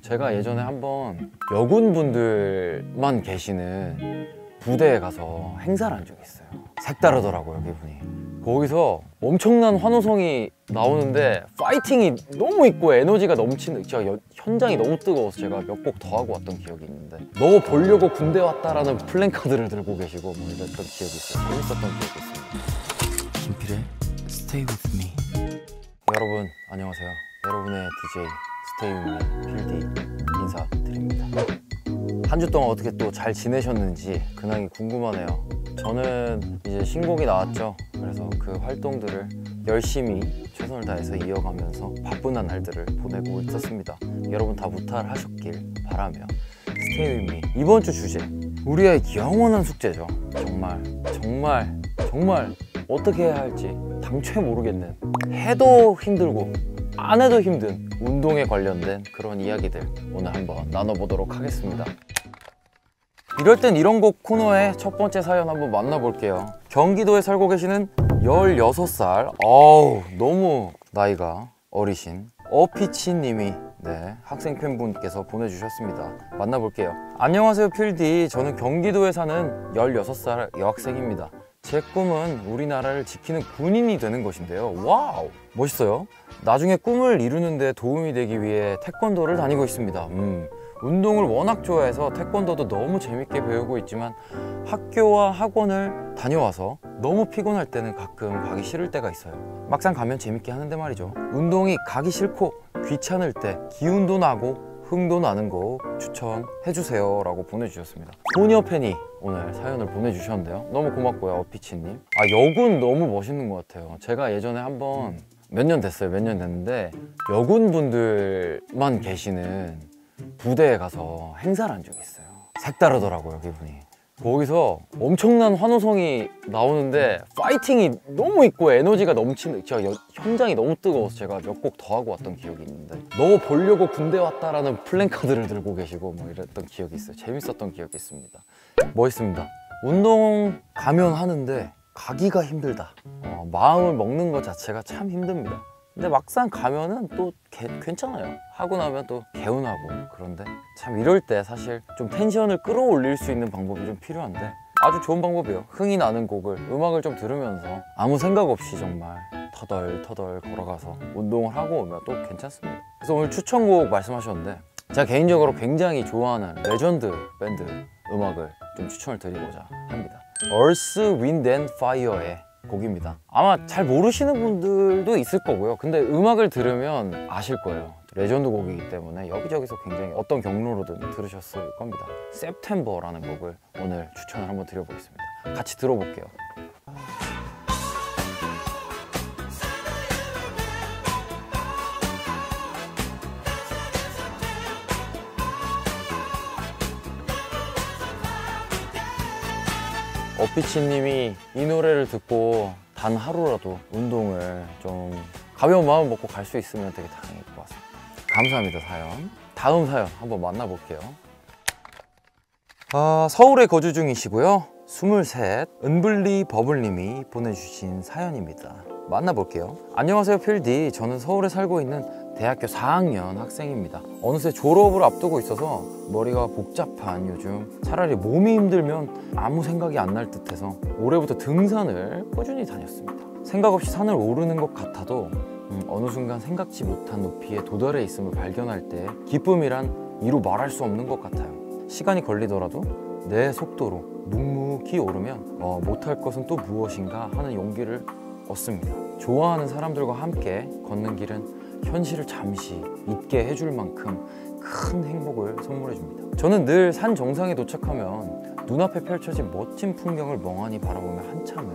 제가 예전에 한번 여군분들만 계시는 부대에 가서 행사를 한 적이 있어요. 색다르더라고요, 기분이. 거기서 엄청난 환호성이 나오는데 파이팅이 너무 있고 에너지가 넘치는, 제가 현장이 너무 뜨거워서 제가 몇 곡 더 하고 왔던 기억이 있는데, 너 보려고 군대 왔다라는 플랜카드를 들고 계시고 뭐 이랬던 기억이 있어요. 재밌었던 기억이 있습니다. 김필의 Stay With Me. 여러분 안녕하세요. 여러분의 DJ Stay With Me 필디 인사드립니다. 한 주 동안 어떻게 또 잘 지내셨는지 근황이 궁금하네요. 저는 이제 신곡이 나왔죠. 그래서 그 활동들을 열심히 최선을 다해서 이어가면서 바쁜 날들을 보내고 있었습니다. 여러분 다 무탈하셨길 바라며 Stay With Me 이번 주 주제, 우리의 영원한 숙제죠. 정말 어떻게 해야 할지 당최 모르겠는, 해도 힘들고 안 해도 힘든 운동에 관련된 그런 이야기들 오늘 한번 나눠보도록 하겠습니다. 이럴 땐 이런 곡 코너의 첫 번째 사연 한번 만나볼게요. 경기도에 살고 계시는 16살, 너무 나이가 어리신 어피치 님이 학생 팬분께서 보내주셨습니다. 만나볼게요. 안녕하세요 필디, 저는 경기도에 사는 16살 여학생입니다. 제 꿈은 우리나라를 지키는 군인이 되는 것인데요. 와우, 멋있어요. 나중에 꿈을 이루는 데 도움이 되기 위해 태권도를 다니고 있습니다. 운동을 워낙 좋아해서 태권도도 너무 재밌게 배우고 있지만 학교와 학원을 다녀와서 너무 피곤할 때는 가끔 가기 싫을 때가 있어요. 막상 가면 재밌게 하는데 말이죠. 운동이 가기 싫고 귀찮을 때 기운도 나고 흥도 나는 곡 추천해주세요 라고 보내주셨습니다. 소녀 팬이 오늘 사연을 보내주셨는데요. 너무 고맙고요, 어피치님. 여군 너무 멋있는 것 같아요. 제가 예전에 한번 몇 년 됐는데 여군분들만 계시는 부대에 가서 행사를 한 적이 있어요. 색다르더라고요, 기분이. 거기서 엄청난 환호성이 나오는데 파이팅이 너무 있고 에너지가 넘치는, 제가 현장이 너무 뜨거워서 제가 몇 곡 더 하고 왔던 기억이 있는데, 너 보려고 군대 왔다라는 플랜카드를 들고 계시고 뭐 이랬던 기억이 있어요. 재밌었던 기억이 있습니다. 멋있습니다. 운동 가면 하는데 가기가 힘들다. 마음을 먹는 것 자체가 참 힘듭니다. 근데 막상 가면은 또 괜찮아요. 하고 나면 또 개운하고. 그런데 참 이럴 때 사실 좀 텐션을 끌어올릴 수 있는 방법이 좀 필요한데, 아주 좋은 방법이에요. 흥이 나는 곡을, 음악을 좀 들으면서 아무 생각 없이 정말 터덜터덜 걸어가서 운동을 하고 오면 또 괜찮습니다. 그래서 오늘 추천곡 말씀하셨는데, 제가 개인적으로 굉장히 좋아하는 레전드 밴드 음악을 좀 추천을 드리고자 합니다. Earth, Wind and Fire의 곡입니다. 아마 잘 모르시는 분들도 있을 거고요. 근데 음악을 들으면 아실 거예요. 레전드 곡이기 때문에 여기저기서 굉장히 어떤 경로로든 들으셨을 겁니다. September라는 곡을 오늘 추천을 한번 드려보겠습니다. 같이 들어볼게요. 어피치님이 이 노래를 듣고 단 하루라도 운동을 좀 가벼운 마음 먹고 갈 수 있으면 되게 다행일 것 같습니다. 감사합니다. 사연. 다음 사연 한번 만나볼게요. 서울에 거주 중이시고요. 23, 은블리 버블님이 보내주신 사연입니다. 만나볼게요. 안녕하세요 필디, 저는 서울에 살고 있는 대학교 4학년 학생입니다. 어느새 졸업을 앞두고 있어서 머리가 복잡한 요즘, 차라리 몸이 힘들면 아무 생각이 안 날 듯해서 올해부터 등산을 꾸준히 다녔습니다. 생각 없이 산을 오르는 것 같아도 어느 순간 생각지 못한 높이에 도달해 있음을 발견할 때 기쁨이란 이루 말할 수 없는 것 같아요. 시간이 걸리더라도 내 속도로 묵묵히 오르면 못할 것은 또 무엇인가 하는 용기를 얻습니다. 좋아하는 사람들과 함께 걷는 길은 현실을 잠시 잊게 해줄 만큼 큰 행복을 선물해 줍니다. 저는 늘 산 정상에 도착하면 눈앞에 펼쳐진 멋진 풍경을 멍하니 바라보며 한참을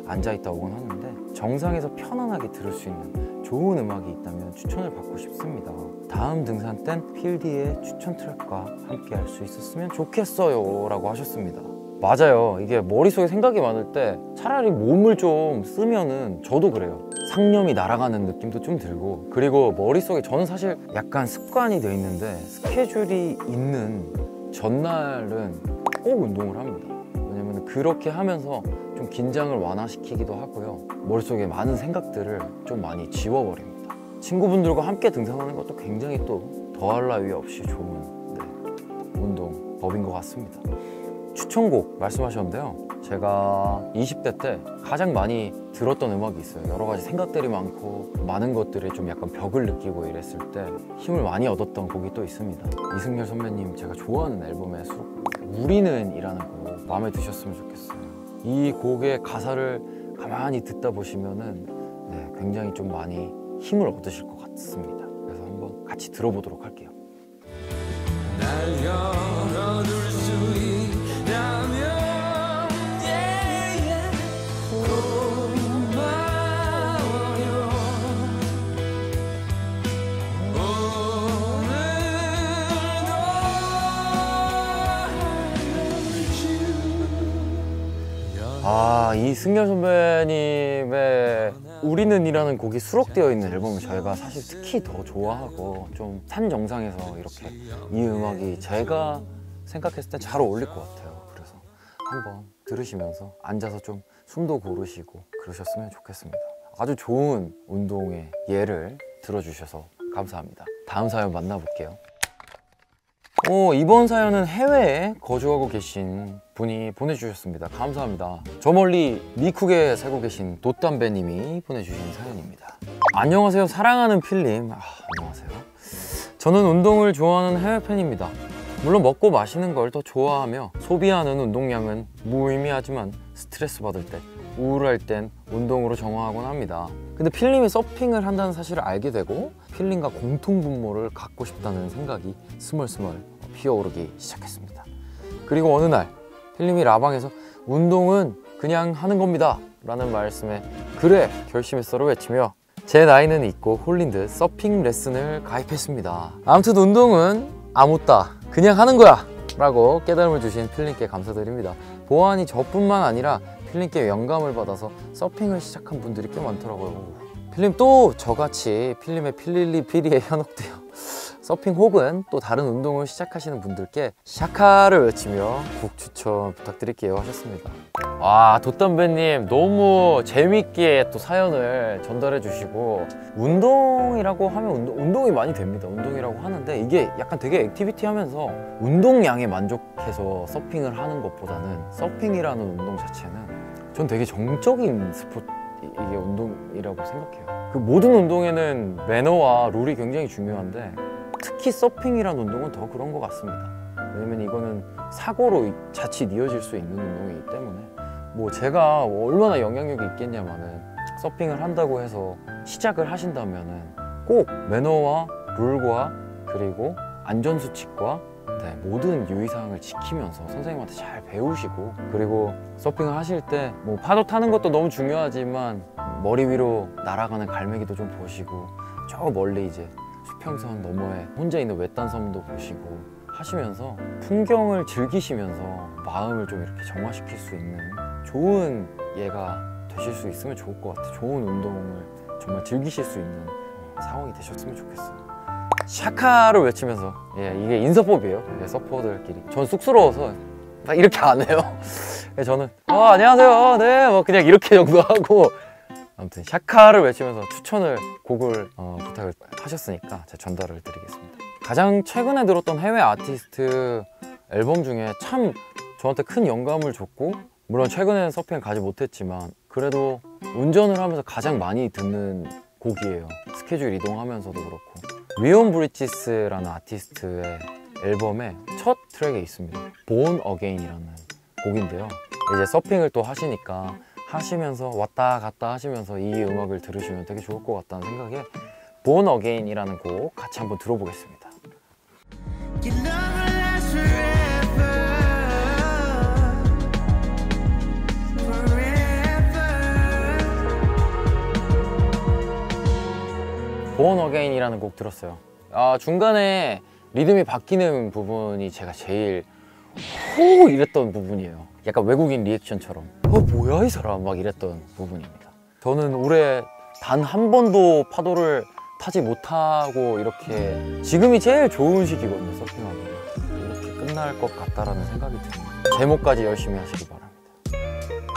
앉아있다 오곤 하는데, 정상에서 편안하게 들을 수 있는 좋은 음악이 있다면 추천을 받고 싶습니다. 다음 등산 땐 필디의 추천 트랙과 함께 할 수 있었으면 좋겠어요 라고 하셨습니다. 맞아요. 이게 머릿속에 생각이 많을 때 차라리 몸을 좀 쓰면은, 저도 그래요. 상념이 날아가는 느낌도 좀 들고, 그리고 머릿속에, 저는 사실 약간 습관이 돼 있는데 스케줄이 있는 전날은 꼭 운동을 합니다. 왜냐면 그렇게 하면서 좀 긴장을 완화시키기도 하고요. 머릿속에 많은 생각들을 좀 많이 지워버립니다. 친구분들과 함께 등산하는 것도 굉장히 또 더할 나위 없이 좋은 운동 법인 것 같습니다. 추천곡 말씀하셨는데요, 제가 20대 때 가장 많이 들었던 음악이 있어요. 여러 가지 생각들이 많고 많은 것들에 좀 약간 벽을 느끼고 이랬을 때 힘을 많이 얻었던 곡이 또 있습니다. 이승열 선배님 제가 좋아하는 앨범의 수록곡 우리는 이라는 곡 마음에 드셨으면 좋겠어요. 이 곡의 가사를 가만히 듣다 보시면은 굉장히 좀 많이 힘을 얻으실 것 같습니다. 그래서 한번 같이 들어보도록 할게요. 날 열어둘 수 있다면 이승열 선배님의 우리는 이라는 곡이 수록되어 있는 앨범을 저희가 사실 특히 더 좋아하고 좀 산 정상에서 이렇게 이 음악이 제가 생각했을 때 잘 어울릴 것 같아요. 그래서 한번 들으시면서 앉아서 좀 숨도 고르시고 그러셨으면 좋겠습니다. 아주 좋은 운동의 예를 들어주셔서 감사합니다. 다음 사연 만나볼게요. 이번 사연은 해외에 거주하고 계신 분이 보내주셨습니다. 감사합니다. 저 멀리 미쿡에 살고 계신 돛담배님이 보내주신 사연입니다. 안녕하세요, 사랑하는 필님. 안녕하세요. 저는 운동을 좋아하는 해외 팬입니다. 물론 먹고 마시는 걸 더 좋아하며 소비하는 운동량은 무의미하지만 스트레스 받을 때, 우울할 땐 운동으로 정화하곤 합니다. 근데 필님이 서핑을 한다는 사실을 알게 되고 필님과 공통분모를 갖고 싶다는 생각이 스멀스멀 피어오르기 시작했습니다. 그리고 어느 날 필님이 라방에서 운동은 그냥 하는 겁니다 라는 말씀에 그래 결심했어를 외치며 제 나이는 잊고 홀린 듯 서핑 레슨을 가입했습니다. 아무튼 운동은 아무따 그냥 하는 거야 라고 깨달음을 주신 필님께 감사드립니다. 보아하니 저뿐만 아니라 필님께 영감을 받아서 서핑을 시작한 분들이 꽤 많더라고요. 필님 또 저같이 필님의 필릴리피리에 현혹되어 서핑 혹은 또 다른 운동을 시작하시는 분들께 샤카를 외치며 곡 추천 부탁드릴게요 하셨습니다. 돛담배님 너무 재밌게 또 사연을 전달해 주시고 운동이라고 하면 운동이 많이 됩니다. 운동이라고 하는데 이게 약간 되게 액티비티 하면서 운동량에 만족해서 서핑을 하는 것보다는 서핑이라는 운동 자체는 전 되게 정적인 스포츠 이게 운동이라고 생각해요. 그 모든 운동에는 매너와 룰이 굉장히 중요한데 특히 서핑이라는 운동은 더 그런 것 같습니다. 왜냐면 이거는 사고로 자칫 이어질 수 있는 운동이기 때문에 제가 얼마나 영향력이 있겠냐면은 서핑을 한다고 해서 시작을 하신다면은 꼭 매너와 룰과 그리고 안전수칙과 모든 유의사항을 지키면서 선생님한테 잘 배우시고 그리고 서핑을 하실 때 파도 타는 것도 너무 중요하지만 머리 위로 날아가는 갈매기도 좀 보시고 저 멀리 이제 수평선 너머에 혼자 있는 외딴 섬도 보시고 하시면서 풍경을 즐기시면서 마음을 좀 이렇게 정화시킬 수 있는 좋은 예가 되실 수 있으면 좋을 것 같아요. 좋은 운동을 정말 즐기실 수 있는 상황이 되셨으면 좋겠어요. 샤카를 외치면서 이게 인서법이에요. 서퍼들끼리 전 쑥스러워서 막 이렇게 안 해요. 저는 안녕하세요 네 그냥 이렇게 정도 하고 아무튼 샤카를 외치면서 추천을 곡을 부탁을 하셨으니까 제가 전달을 드리겠습니다. 가장 최근에 들었던 해외 아티스트 앨범 중에 참 저한테 큰 영감을 줬고 물론 최근에는 서핑을 가지 못했지만 그래도 운전을 하면서 가장 많이 듣는 곡이에요. 스케줄 이동하면서도 그렇고 리온 브리지스라는 아티스트의 앨범의 첫 트랙에 있습니다. Born Again이라는 곡인데요. 이제 서핑을 또 하시면서 왔다 갔다 하시면서 이 음악을 들으시면 되게 좋을 것 같다는 생각에 Born Again이라는 곡 같이 한번 들어보겠습니다. Born Again이라는 곡 들었어요. 중간에 리듬이 바뀌는 부분이 제가 제일 호 이랬던 부분이에요. 약간 외국인 리액션처럼 뭐야 이 사람 막 이랬던 부분입니다. 저는 올해 단 한 번도 파도를 타지 못하고 이렇게 지금이 제일 좋은 시기거든요. 서핑하기 이렇게 끝날 것 같다라는 생각이 듭니다. 제목까지 열심히 하시기 바랍니다.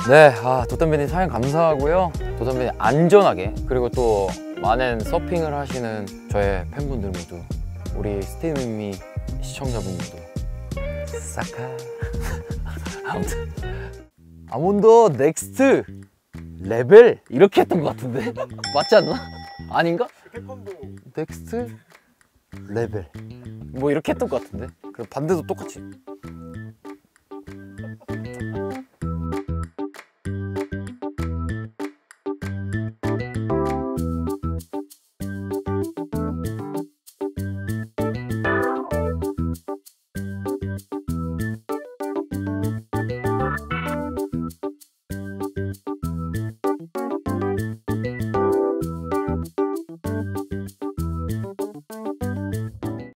네, 돛담배님 사연 감사하고요. 돛담배님 안전하게 그리고 또 많은 서핑을 하시는 저의 팬분들 모두 우리 스테이미 시청자분들도 사카. 아무튼 아몬드 넥스트 레벨 이렇게 했던 것 같은데 맞지 않나? 아닌가? 태권도 넥스트 레벨 뭐 이렇게 했던 것 같은데. 그 반대도 똑같이